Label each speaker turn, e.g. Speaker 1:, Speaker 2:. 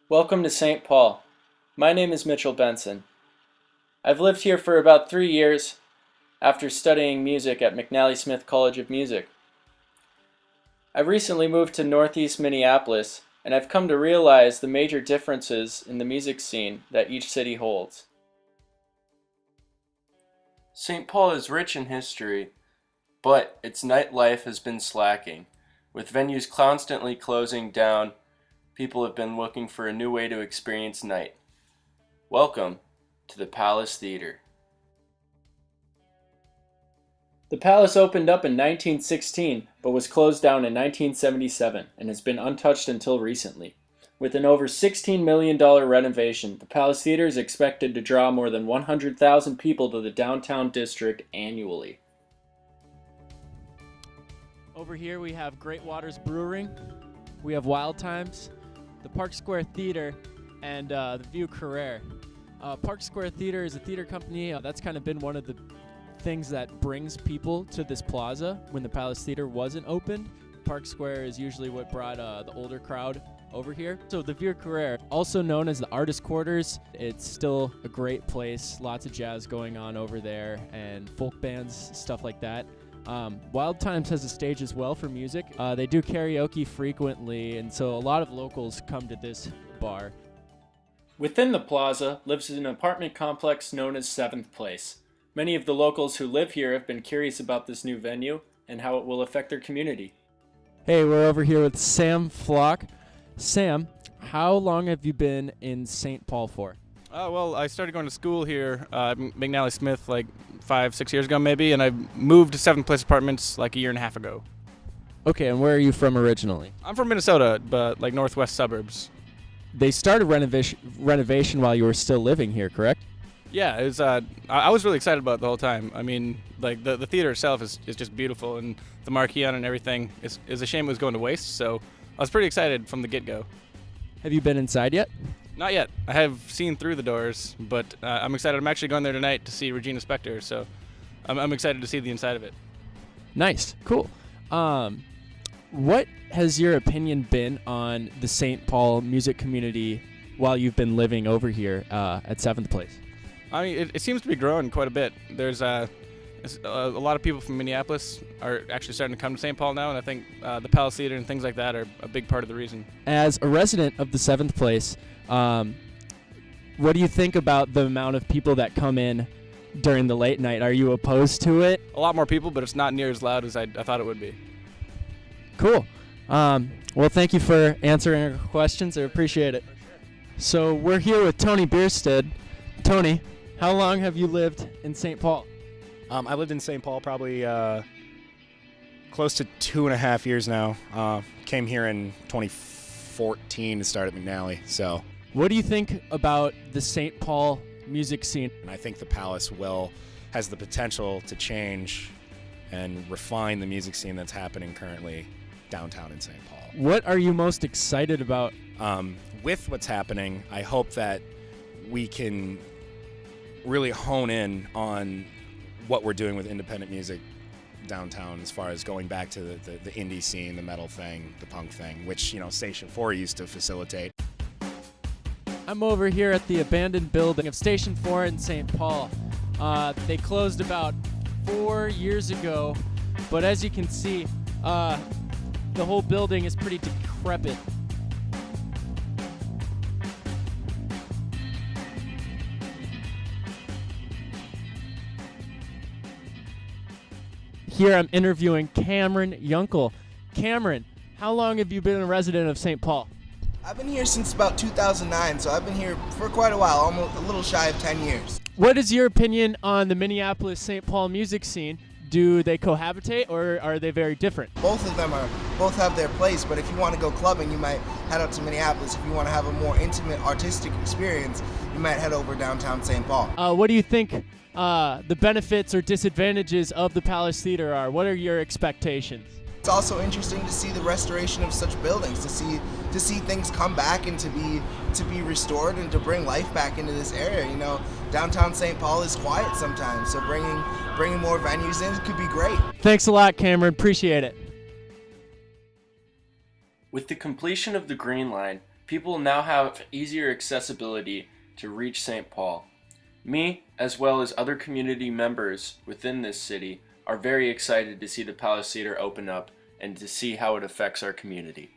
Speaker 1: Welcome to St. Paul. My name is Mitchell Benson. I've lived here for about 3 years after studying music at McNally Smith College of Music. I've recently moved to Northeast Minneapolis, and I've come to realize the major differences in the music scene that each city holds. St. Paul is rich in history, but its nightlife has been slacking. With venues constantly closing down, people have been looking for a new way to experience night. Welcome to the Palace Theater. The Palace opened up in 1916, but was closed down in 1977 and has been untouched until recently. With an over $16 million renovation, the Palace Theater is expected to draw more than 100,000 people to the downtown district annually.
Speaker 2: Over here we have Great Waters Brewing, we have Wild Times, the Park Square Theater, and the View Carrere. Park Square Theater is a theater company that's kind of been one of the things that brings people to this plaza when the Palace Theater wasn't opened. Park Square is usually what brought the older crowd over here. So the View Carrere, also known as the Artist Quarters, it's still a great place. Lots of jazz going on over there and folk bands, stuff like that. Wild Times has a stage as well for music. They do karaoke frequently, and so a lot of locals come to this bar.
Speaker 1: Within the plaza lives an apartment complex known as 7th Place. Many of the locals who live here have been curious about this new venue and how it will affect their community.
Speaker 2: Hey, we're over here with Sam Flock. Sam, how long have you been in St. Paul for?
Speaker 3: Well, I started going to school here at McNally Smith like 5-6 years ago maybe, and I moved to 7th Place Apartments like a year and a half ago.
Speaker 2: Okay, and where are you from originally?
Speaker 3: I'm from Minnesota, but like northwest suburbs.
Speaker 2: They started renovation while you were still living here, correct?
Speaker 3: Yeah, it was, I was really excited about it the whole time. I mean, like the theater itself is just beautiful, and the marquee on it and everything. It's a shame it was going to waste, so I was pretty excited from the get-go.
Speaker 2: Have you been inside yet?
Speaker 3: Not yet. I have seen through the doors, but I'm excited. I'm actually going there tonight to see Regina Spektor, so I'm excited to see the inside of it.
Speaker 2: Nice, cool. What has your opinion been on the St. Paul music community while you've been living over here at 7th Place?
Speaker 3: I mean, it seems to be growing quite a bit. There's a lot of people from Minneapolis are actually starting to come to St. Paul now, and I think the Palace Theater and things like that are a big part of the reason.
Speaker 2: As a resident of the 7th Place, what do you think about the amount of people that come in during the late night? Are you opposed to it?
Speaker 3: A lot more people, but it's not near as loud as I thought it would be.
Speaker 2: Cool. Well, thank you for answering our questions. I appreciate it. So we're here with Tony Bierstead. Tony, how long have you lived in St. Paul?
Speaker 4: I lived in St. Paul probably close to 2.5 years now. Came here in 2014 to start at McNally. So,
Speaker 2: what do you think about the St. Paul music scene?
Speaker 4: and I think the Palace has the potential to change and refine the music scene that's happening currently downtown in St. Paul.
Speaker 2: What are you most excited about?
Speaker 4: With what's happening, I hope that we can really hone in on what we're doing with independent music downtown, as far as going back to the indie scene, the metal thing, the punk thing, which, Station 4 used to facilitate.
Speaker 2: I'm over here at the abandoned building of Station 4 in St. Paul. They closed about 4 years ago, but as you can see, the whole building is pretty decrepit. Here I'm interviewing Cameron Yunkel. Cameron, how long have you been a resident of St. Paul?
Speaker 5: I've been here since about 2009, so I've been here for quite a while, almost a little shy of 10 years.
Speaker 2: What is your opinion on the Minneapolis-St. Paul music scene? Do they cohabitate, or are they very different?
Speaker 5: Both of them both have their place, but if you want to go clubbing, you might head out to Minneapolis. If you want to have a more intimate artistic experience, you might head over downtown St. Paul.
Speaker 2: What do you think the benefits or disadvantages of the Palace Theater are? What are your expectations?
Speaker 5: It's also interesting to see the restoration of such buildings, to see to see things come back and to be restored and to bring life back into this area. You know, downtown St. Paul is quiet sometimes, so bringing more venues in could be great.
Speaker 2: Thanks a lot, Cameron. Appreciate it.
Speaker 1: With the completion of the Green Line, people now have easier accessibility to reach St. Paul. Me, as well as other community members within this city, are very excited to see the Palace Theater open up and to see how it affects our community.